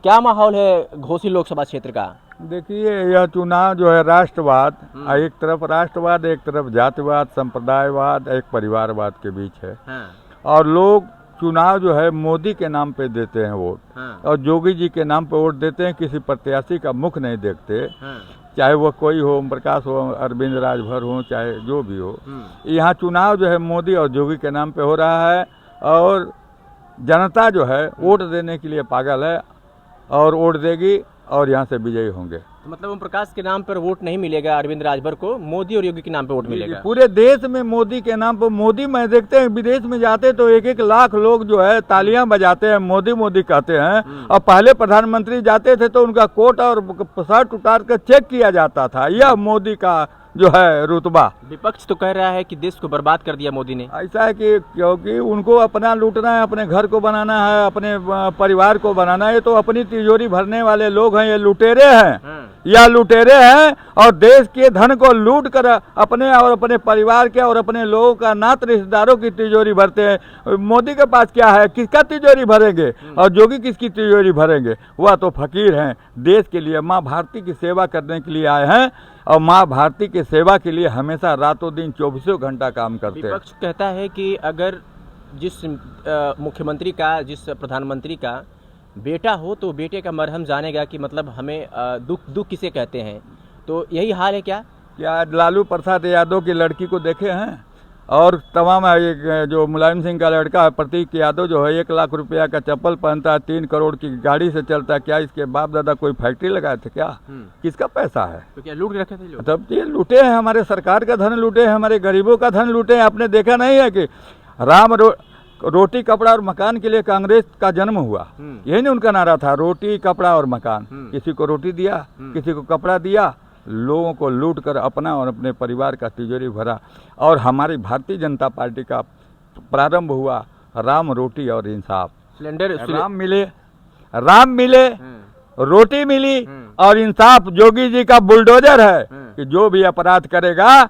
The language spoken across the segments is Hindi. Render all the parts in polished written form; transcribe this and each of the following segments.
क्या माहौल है घोसी लोकसभा क्षेत्र का? देखिए, यह चुनाव जो है राष्ट्रवाद, एक तरफ राष्ट्रवाद, एक तरफ जातिवाद, संप्रदायवाद, एक परिवारवाद के बीच है। और लोग चुनाव जो है मोदी के नाम पे देते हैं वोट, और योगी जी के नाम पे वोट देते हैं, किसी प्रत्याशी का मुख नहीं देखते। चाहे वो कोई हो, ओम प्रकाश हो, अरविंद राजभर हो, चाहे जो भी हो। यहाँ चुनाव जो है मोदी और योगी के नाम पे हो रहा है, और जनता जो है वोट देने के लिए पागल है, और वोट देगी और यहाँ से विजयी होंगे। तो मतलब ओम प्रकाश के नाम पर वोट नहीं मिलेगा अरविंद राजभर को, मोदी और योगी के नाम पे वोट मिलेगा। पूरे देश में मोदी के नाम पर मोदी, मैं देखते हैं विदेश में जाते तो 1-1 लाख लोग जो है तालियां बजाते हैं, मोदी मोदी कहते हैं। और पहले प्रधानमंत्री जाते थे तो उनका कोट और शर्ट उतार कर चेक किया जाता था। यह मोदी का जो है रुतबा। विपक्ष तो कह रहा है कि देश को बर्बाद कर दिया मोदी ने। ऐसा है कि क्योंकि उनको अपना लूटना है, अपने घर को बनाना है, अपने परिवार को बनाना है। तो अपनी तिजोरी भरने वाले लोग हैं, ये लुटेरे हैं, या लुटेरे हैं, और देश के धन को लूट कर अपने और अपने परिवार के और अपने लोगों का, नात रिश्तेदारों की तिजोरी भरते हैं। मोदी के पास क्या है, किसका तिजोरी भरेंगे, और योगी किसकी तिजोरी भरेंगे? वह तो फकीर हैं, देश के लिए माँ भारती की सेवा करने के लिए आए हैं, और माँ भारती की सेवा के लिए हमेशा रातों दिन 24 घंटा काम करते हैं। विपक्ष कहता है कि अगर जिस मुख्यमंत्री का, जिस प्रधानमंत्री का बेटा हो तो बेटे का मरहम जानेगा कि मतलब हमें दुख किसे कहते हैं। तो यही हाल है क्या? लालू प्रसाद यादव की लड़की को देखे हैं, और तमाम जो मुलायम सिंह का लड़का है प्रतीक यादव, जो है 1 लाख रुपया का चप्पल पहनता है, 3 करोड़ की गाड़ी से चलता है। क्या इसके बाप दादा कोई फैक्ट्री लगाए थे क्या? किसका पैसा है? तो क्या लूट रखे थे लोग? तब ये लूटे हैं, हमारे सरकार का धन लूटे हैं, हमारे गरीबों का धन लूटे हैं। आपने देखा नहीं है कि रोटी कपड़ा और मकान के लिए कांग्रेस का जन्म हुआ? यही नहीं उनका नारा था, रोटी कपड़ा और मकान। किसी को रोटी दिया, किसी को कपड़ा दिया, लोगों को लूट कर अपना और अपने परिवार का तिजोरी भरा। और हमारी भारतीय जनता पार्टी का प्रारंभ हुआ राम, रोटी और इंसाफ। सिलेंडर राम मिले, रोटी मिली और इंसाफ योगी जी का बुलडोजर है कि जो भी अपराध करेगा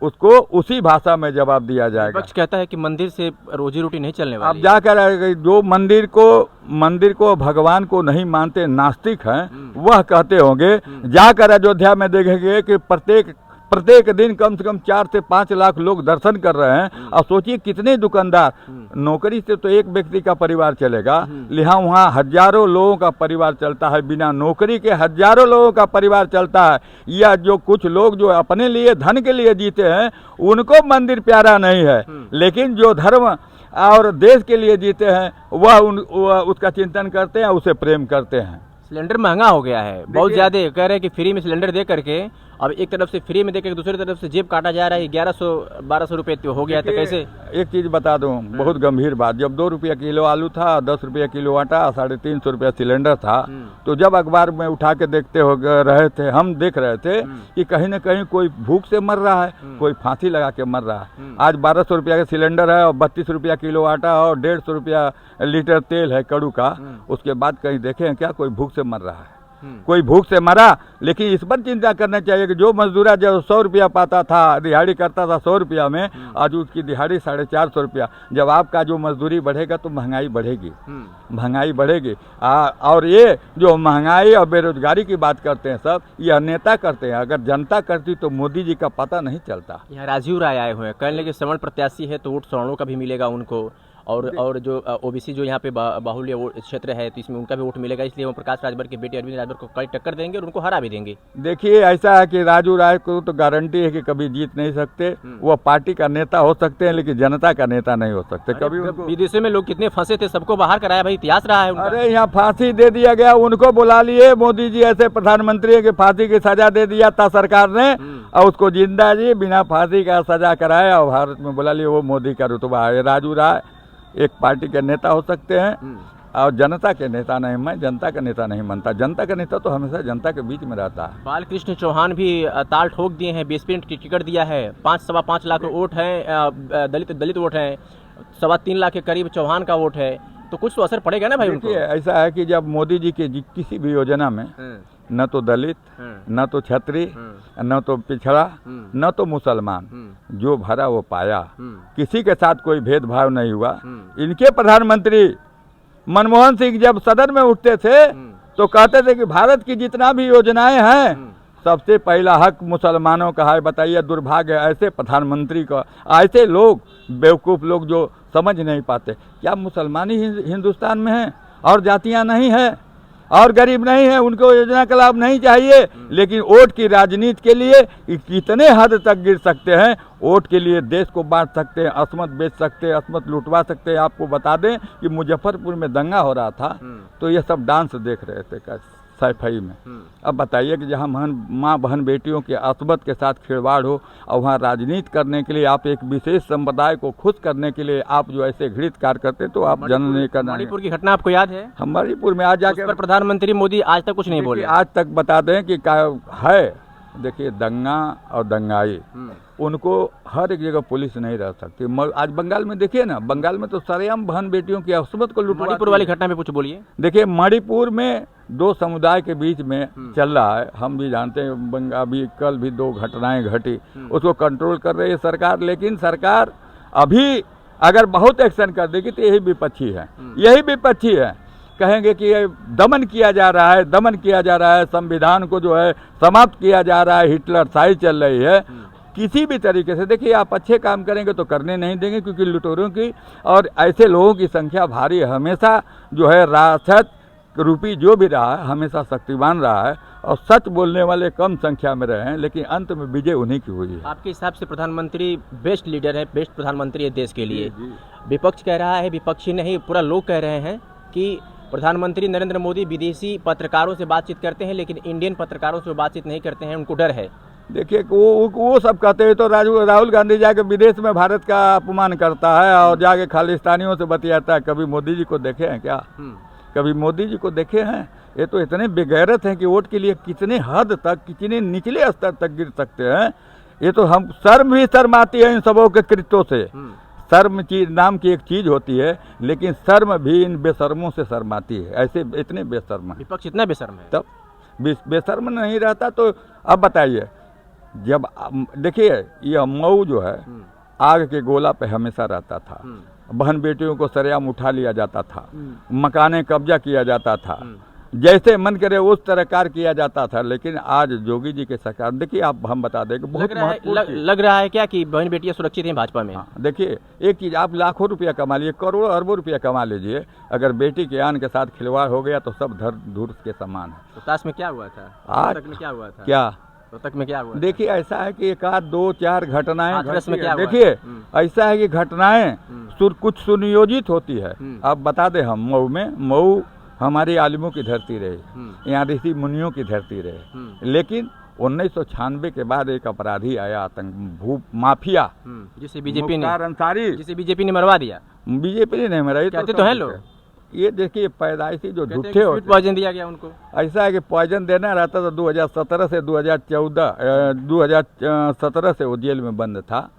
उसको उसी भाषा में जवाब दिया जाएगा। विपक्ष कहता है कि मंदिर से रोजी रोटी नहीं चलने वाली। अब जाकर जो मंदिर को भगवान को नहीं मानते नास्तिक हैं, वह कहते होंगे। जाकर अयोध्या में देखेंगे कि प्रत्येक दिन कम से कम 4 से 5 लाख लोग दर्शन कर रहे हैं। और सोचिए कितने दुकानदार, नौकरी से तो एक व्यक्ति का परिवार चलेगा, लिहां वहाँ हजारों लोगों का परिवार चलता है, बिना नौकरी के हजारों लोगों का परिवार चलता है। या जो कुछ लोग जो अपने लिए धन के लिए जीते हैं, उनको मंदिर प्यारा नहीं है, लेकिन जो धर्म और देश के लिए जीते हैं वह उसका चिंतन करते हैं, उसे प्रेम करते हैं। सिलेंडर महंगा हो गया है बहुत ज्यादा। कह रहे हैं कि फ्री में सिलेंडर दे करके, अब एक तरफ से फ्री में देकर दूसरी तरफ से जेब काटा जा रहा है। 1100-1200 रुपये तो हो गया। तो कैसे? एक चीज बता दूं, बहुत गंभीर बात। जब 2 रुपया किलो आलू था, 10 रुपया किलो आटा, 350 रुपया सिलेंडर था, तो जब अखबार में उठा के देखते हो रहे थे, हम देख रहे थे कि कहीं न कहीं कोई भूख से मर रहा है, कोई फांसी लगा के मर रहा है। आज 1200 रुपया का सिलेंडर है, और 32 रुपया किलो आटा, और 150 रुपया लीटर तेल है कड़ू का। उसके बाद कहीं देखे हैं क्या कोई भूख से मर रहा है? कोई भूख से मरा। लेकिन इस पर चिंता करना चाहिए कि जो मजदूरा जब 100 रुपया पाता था, दिहाड़ी करता था 100 रुपया में, आज उसकी दिहाड़ी 450 रुपया। जब आपका जो मजदूरी बढ़ेगा तो महंगाई बढ़ेगी, महंगाई बढ़ेगी। और ये जो महंगाई और बेरोजगारी की बात करते हैं सब, यह नेता करते हैं। अगर जनता करती तो मोदी जी का पता नहीं चलता। यहाँ राजीव राय आए हुए हैं, कहने लगे श्रवण प्रत्याशी है तो वोट सवर्णों का भी मिलेगा उनको, और जो ओबीसी जो यहाँ पे बाहुल्य क्षेत्र है तो इसमें उनका भी वोट मिलेगा। इसलिए वो प्रकाश राजभर के बेटे अरविंद राजभर को कड़ी टक्कर देंगे और उनको हरा भी देंगे। देखिए, ऐसा है कि राजू राय को तो गारंटी है कि कभी जीत नहीं सकते। वो पार्टी का नेता हो सकते हैं, लेकिन जनता का नेता नहीं हो सकते। कभी विदेशों में लोग कितने फंसे थे, सबको बाहर कराया, भाई इतिहास रहा है उनका। अरे यहाँ फांसी दे दिया गया, उनको बुला लिए मोदी जी, ऐसे प्रधानमंत्री है कि फांसी की सजा दे दिया था सरकार ने, और उसको जिंदा जी बिना फांसी का सजा कराया और भारत में बुला लिए। वो मोदी का रुतबा है। राजू राय एक पार्टी के नेता हो सकते हैं और जनता के नेता नहीं। मैं जनता का नेता नहीं मानता। जनता का नेता तो हमेशा जनता के बीच में रहता है। बालकृष्ण चौहान भी ताल ठोक दिए हैं, बीएसपी ने टिकट दिया है। 5-5.25 लाख वोट हैं, दलित वोट हैं, 3.25 लाख के करीब चौहान का वोट है। तो कुछ तो असर पड़ेगा ना भाई उनको। ऐसा है कि जब मोदी जी के किसी भी योजना में न तो दलित, न तो क्षत्रिय, न तो पिछड़ा, न तो मुसलमान, जो भरा वो पाया। किसी के साथ कोई भेदभाव नहीं हुआ। इनके प्रधानमंत्री मनमोहन सिंह जब सदन में उठते थे तो कहते थे कि भारत की जितना भी योजनाएं हैं सबसे पहला हक मुसलमानों का है। बताइए, दुर्भाग्य है ऐसे प्रधानमंत्री का, ऐसे लोग बेवकूफ़ लोग जो समझ नहीं पाते। क्या मुसलमान ही हिंदुस्तान में हैं और जातियां नहीं हैं और गरीब नहीं है, उनको योजना का लाभ नहीं चाहिए? लेकिन वोट की राजनीति के लिए कितने हद तक गिर सकते हैं, वोट के लिए देश को बांट सकते हैं, असमत बेच सकते हैं, असमत लुटवा सकते हैं। आपको बता दें कि मुजफ्फरपुर में दंगा हो रहा था तो ये सब डांस देख रहे थे सैफई में। अब बताइए कि जहाँ माँ बहन बेटियों के असमत के साथ खिलवाड़ हो और वहाँ राजनीति करने के लिए आप एक विशेष संप्रदाय को खुश करने के लिए आप जो ऐसे घृणित कार्य करते तो आप जन नहीं करना। मणिपुर की घटना आपको याद है? हम मणिपुर में आज जाके प्रधानमंत्री मोदी आज तक कुछ नहीं बोले। आज तक बता दें कि क्या है। देखिए, दंगा और दंगाई उनको हर एक जगह पुलिस नहीं रह सकती। आज बंगाल में देखिए ना, बंगाल में तो सरेआम बहन बेटियों की असमत को लुटवा। मणिपुर वाली घटना में कुछ बोलिए। देखिए, मणिपुर में दो समुदाय के बीच में चल रहा है, हम भी जानते हैं। अभी कल भी 2 घटनाएं घटी, उसको कंट्रोल कर रही है सरकार। लेकिन सरकार अभी अगर बहुत एक्शन कर देगी तो यही विपक्षी है, यही विपक्षी है। कहेंगे कि ये दमन किया जा रहा है, दमन किया जा रहा है, संविधान को जो है समाप्त किया जा रहा है, हिटलर शाही चल रही है। किसी भी तरीके से देखिए, आप अच्छे काम करेंगे तो करने नहीं देंगे, क्योंकि लुटेरों की और ऐसे लोगों की संख्या भारी है। हमेशा जो है राष्ट्र रूपी जो भी रहा है हमेशा शक्तिवान रहा है और सच बोलने वाले कम संख्या में रहे हैं, लेकिन अंत में विजय उन्हीं की हुई है। आपके हिसाब से प्रधानमंत्री बेस्ट लीडर है, बेस्ट प्रधानमंत्री है देश के लिए? विपक्ष कह रहा है, विपक्षी नहीं पूरा लोग कह रहे हैं कि प्रधानमंत्री नरेंद्र मोदी विदेशी पत्रकारों से बातचीत करते हैं लेकिन इंडियन पत्रकारों से बातचीत नहीं करते हैं, उनको डर है। देखिए, वो सब कहते हैं तो राहुल गांधी जाके विदेश में भारत का अपमान करता है और जाके खालिस्तानियों से बतियाता है। कभी मोदी जी को देखे हैं क्या? कभी मोदी जी को देखे हैं? ये तो इतने बेगैरत हैं कि वोट के लिए कितने हद तक, कितने निचले स्तर तक गिर सकते हैं। ये तो हम शर्म भी शर्माती है इन सबों के कृत्यों से। शर्म की नाम की एक चीज होती है, लेकिन शर्म भी इन बेशर्मों से शर्माती है। ऐसे इतने बेशर्म है, विपक्ष इतना बेशर्म है। तब बेशर्म नहीं रहता तो अब बताइए, जब देखिए ये मऊ जो है आग के गोला पे हमेशा रहता था, बहन बेटियों को सरेआम उठा लिया जाता था, मकाने कब्जा किया जाता था, जैसे मन करे उस तरह कार्य किया जाता था। लेकिन आज जोगी जी के सरकार, देखिए आप हम बता दें कि बहुत लग रहा है क्या कि बहन बेटियां सुरक्षित हैं भाजपा में? हाँ, देखिए एक चीज, आप लाखों रुपया कमा लिए, करोड़ों अरबों रुपया कमा लीजिए, अगर बेटी के आन के साथ खिलवाड़ हो गया तो सब धूर्त के समान है। तो ताश में क्या हुआ था? आज में क्या हुआ था? क्या तक में क्या हुआ? देखिए, ऐसा है कि 1 2 4 घटनाएं देखिए, ऐसा है कि घटनाएं कुछ सुनियोजित होती है। आप बता दें, हम मऊ हमारी आलिमों की धरती रही, यहाँ ऋषि मुनियों की धरती रही। लेकिन 1996 के बाद एक अपराधी आया, आतंक माफिया, जिसे बीजेपी ने मरवा दिया। बीजेपी ने नहीं मराई, कहते तो है लोग। ये देखिए, पैदाइशी जो झूठे होते, पॉइजन दिया गया उनको। ऐसा है कि पॉइजन देना रहता तो 2017 से 2017 से वो जेल में बंद था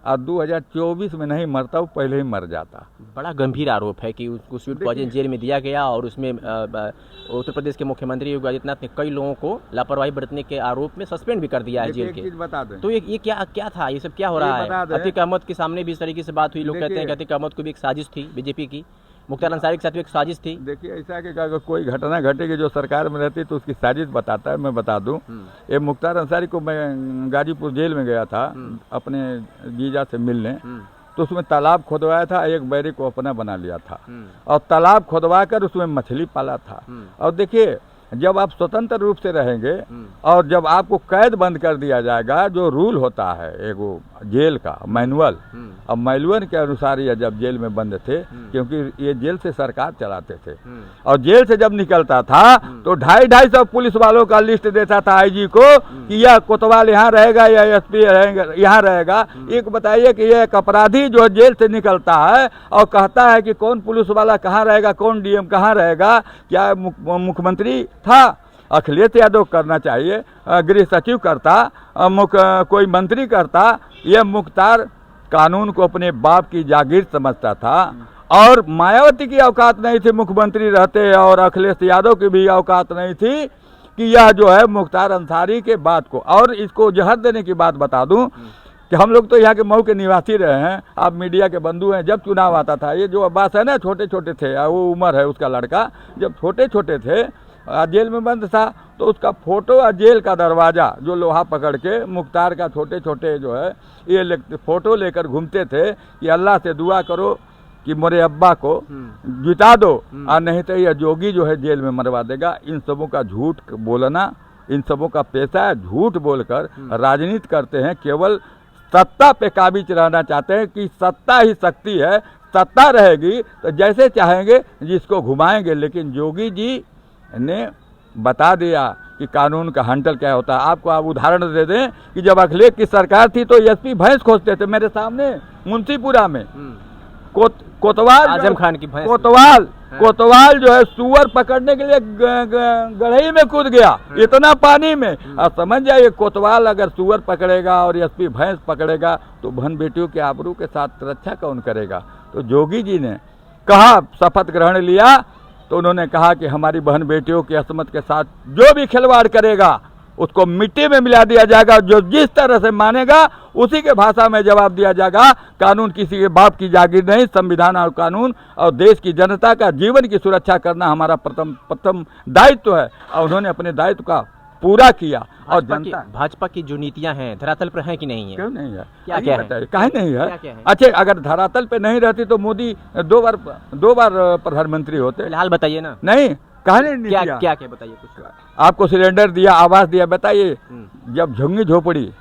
और 2024 में नहीं मरता, वो पहले ही मर जाता। बड़ा गंभीर आरोप है कि उसको स्वीट पॉइजन जेल में दिया गया और उसमें उत्तर प्रदेश के मुख्यमंत्री योगी आदित्यनाथ ने कई लोगों को लापरवाही बरतने के आरोप में सस्पेंड भी कर दिया है जेल के। बता दें, तो ये क्या था, ये सब क्या हो रहा है? अतीक अहमद के सामने भी इस तरीके से बात हुई, लोग कहते हैं कि अतीक अहमद को भी एक साजिश थी बीजेपी की, मुख्तार अंसारी के साथ भी एक साजिश थी। देखिए, ऐसा है कि अगर कोई घटना घटेगी जो सरकार में रहती तो उसकी साजिश बताता है। मैं बता दूं, ये मुख्तार अंसारी को मैं गाजीपुर जेल में गया था अपने जीजा से मिलने, तो उसमें तालाब खोदवाया था, एक बैरी को अपना बना लिया था और तालाब खोदवा कर उसमें मछली पाला था। और देखिए, जब आप स्वतंत्र रूप से रहेंगे और जब आपको कैद बंद कर दिया जाएगा, जो रूल होता है एगो जेल का मैनुअल, अब मैनुअल के अनुसार ये जब जेल में बंद थे, क्योंकि ये जेल से सरकार चलाते थे, और जेल से जब निकलता था तो 250 पुलिस वालों का लिस्ट देता था आईजी को कि यह कोतवाल यहाँ रहेगा या एसपी यहाँ रहेगा। एक बताइए कि यह एक अपराधी जो जेल से निकलता है और कहता है कि कौन पुलिस वाला कहाँ रहेगा, कौन डीएम कहाँ रहेगा, क्या मुख्यमंत्री था? अखिलेश यादव करना चाहिए, गृह सचिव करता, कोई मंत्री करता। यह मुख्तार कानून को अपने बाप की जागीर समझता था और मायावती की औकात नहीं थी मुख्यमंत्री रहते, और अखिलेश यादव की भी औकात नहीं थी कि यह जो है मुख्तार अंसारी के बात को, और इसको जहर देने की बात बता दूं कि हम लोग तो यहाँ के मऊ के निवासी रहे हैं, आप मीडिया के बंधु हैं। जब चुनाव आता था, ये जो अब्बास है ना, छोटे छोटे थे, वो उमर है उसका लड़का, जब छोटे छोटे थे जेल में बंद था, तो उसका फोटो और जेल का दरवाज़ा जो लोहा पकड़ के मुख्तार का छोटे छोटे जो है ये फोटो लेकर घूमते थे कि अल्लाह से दुआ करो कि मेरे अब्बा को जिता दो, और नहीं तो यह जोगी जो है जेल में मरवा देगा। इन सबों का झूठ बोलना, इन सबों का पेशा है झूठ बोलकर राजनीति करते हैं, केवल सत्ता पे काबिज रहना चाहते हैं कि सत्ता ही शक्ति है, सत्ता रहेगी तो जैसे चाहेंगे जिसको घुमाएंगे। लेकिन जोगी जी ने बता दिया कि कानून का हंटल क्या होता है। आपको आप उदाहरण दे दें कि जब अखिलेश की सरकार थी तो एसपी भैंस खोजते थे मेरे सामने मुंशीपुरा में, कोतवाल आजम खान की भैंस, कोतवाल जो है सुअर पकड़ने के लिए गढ़ई में कूद गया इतना पानी में। अब समझ जाइए कोतवाल अगर सुअर पकड़ेगा और एसपी भैंस पकड़ेगा तो बहन बेटियों के आबरू के साथ रक्षा कौन करेगा। तो जोगी जी ने कहा, शपथ ग्रहण लिया तो उन्होंने कहा कि हमारी बहन बेटियों की असमत के साथ जो भी खिलवाड़ करेगा उसको मिट्टी में मिला दिया जाएगा, जो जिस तरह से मानेगा उसी के भाषा में जवाब दिया जाएगा। कानून किसी के बाप की जागीर नहीं, संविधान और कानून और देश की जनता का जीवन की सुरक्षा करना हमारा प्रथम दायित्व है, और उन्होंने अपने दायित्व का पूरा किया। और भाजपा की जो नीतियां हैं धरातल पर हैं कि नहीं है? क्यों नहीं है, क्या है? काहे नहीं है? क्या है? अच्छा, अगर धरातल पे नहीं रहती तो मोदी दो बार प्रधानमंत्री होते। फिलहाल बताइए ना। नहीं, कहानी नहीं क्या दिया। क्या क्या बताइए कुछ। आपको सिलेंडर दिया, आवास दिया, बताइए जब झुग्गी झोपड़ी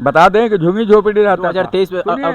बता दें कि झुग्गी झोपड़ी रहता 2023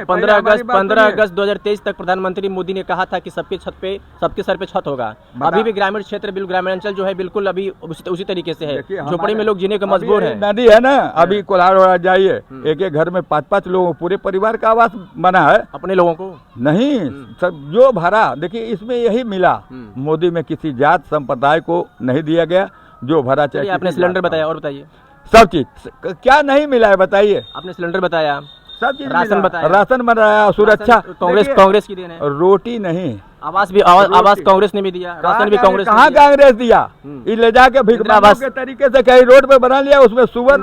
15 अगस्त 2023 तक प्रधानमंत्री मोदी ने कहा था कि सबके सर पे छत होगा। अभी भी ग्रामीण क्षेत्र बिल्कुल ग्रामीणांचल जो है बिल्कुल अभी उसी तरीके से है, झोपड़ी में लोग जीने को मजबूर है। नदी है ना, अभी कोलार जाइए, एक एक घर में 5-5 लोगों पूरे परिवार का आवास बना है। अपने लोगों को नहीं, सब जो भरा, देखिए इसमें यही मिला, मोदी में किसी जात संप्रदाय को नहीं दिया गया, जो भरा चाहिए। आपने सिलेंडर बताया, और बताइए सब चीज क्या नहीं मिला है बताइए। आपने सिलेंडर बताया, सब चीज राशन बताया, राशन बनाया, सुरक्षा कांग्रेस की देन है। रोटी नहीं, आवास कांग्रेस ने भी दिया, राशन भी कांग्रेस ने कहाँ कांग्रेस दिया? ये ले जाके भिखमंगों के तरीके से कहीं रोड पे बना लिया, उसमें सुअर,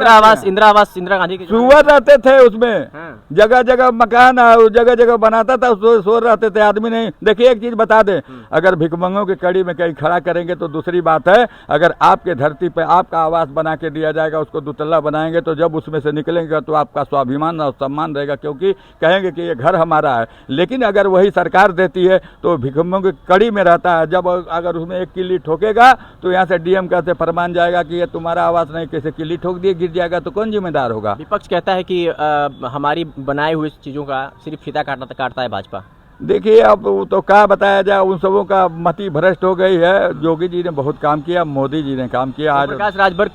इंदिरा गांधी के सुअर रहते थे उसमें, जगह जगह मकान जगह जगह बनाता था, सुअर रहते थे, आदमी नहीं। देखिए एक चीज बता दें, अगर भिखमंगों की कड़ी में कहीं खड़ा करेंगे तो दूसरी बात है, अगर आपके धरती पे आपका आवास बना के दिया जाएगा, उसको दुतल्ला बनाएंगे तो जब उसमें से निकलेंगे तो आपका स्वाभिमान और सम्मान रहेगा, क्योंकि कहेंगे कि ये घर हमारा है। लेकिन अगर वही सरकार देती है तो भिखमंगों की कड़ी में रहता है, जब अगर उसमें एक किल्ली ठोकेगा तो यहाँ से डीएम का से फरमान जाएगा कि ये तुम्हारा आवास नहीं, कैसे किल्ली ठोक दिए गिर जाएगा तो कौन जिम्मेदार होगा? विपक्ष कहता है कि हमारी बनाई हुई चीजों का सिर्फ फीता काटता है भाजपा। देखिए अब तो क्या बताया जाए, उन सबों का मति भ्रष्ट हो गई है। योगी जी ने बहुत काम किया, मोदी जी ने काम किया। आज प्रकाश राजभर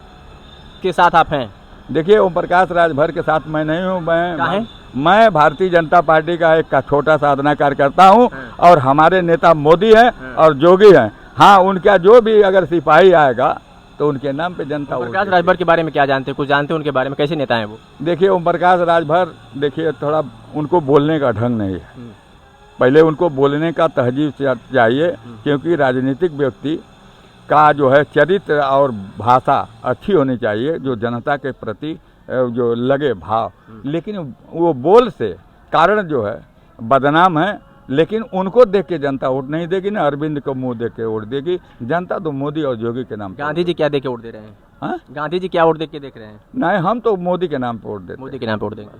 के साथ आप हैं? देखिए ओम प्रकाश राजभर के साथ मैं नहीं हूँ, मैं भारतीय जनता पार्टी का एक छोटा साधना कार्यकर्ता हूँ, और हमारे नेता मोदी हैं और जोगी हैं। हाँ, उनका जो भी अगर सिपाही आएगा तो उनके नाम पे जनता। ओम प्रकाश राजभर के बारे में क्या जानते हैं? कुछ जानते हैं उनके बारे में? कैसे नेता हैं वो? देखिए ओम प्रकाश राजभर, देखिए थोड़ा उनको बोलने का ढंग नहीं है, पहले उनको बोलने का तहजीब चाहिए, क्योंकि राजनीतिक व्यक्ति का जो है चरित्र और भाषा अच्छी होनी चाहिए, जो जनता के प्रति जो लगे भाव। लेकिन वो बोल से कारण जो है बदनाम है, लेकिन उनको देख के जनता वोट नहीं देगी ना, अरविंद को मुंह देख के वोट देगी जनता, तो मोदी और जोगी के नाम। गांधी जी क्या दे के वोट दे रहे हैं? हाँ, गांधी जी क्या वोट दे के देख रहे हैं? नहीं, हम तो मोदी के नाम पे वोट देते हैं। मोदी के नाम पे वोट देंगे।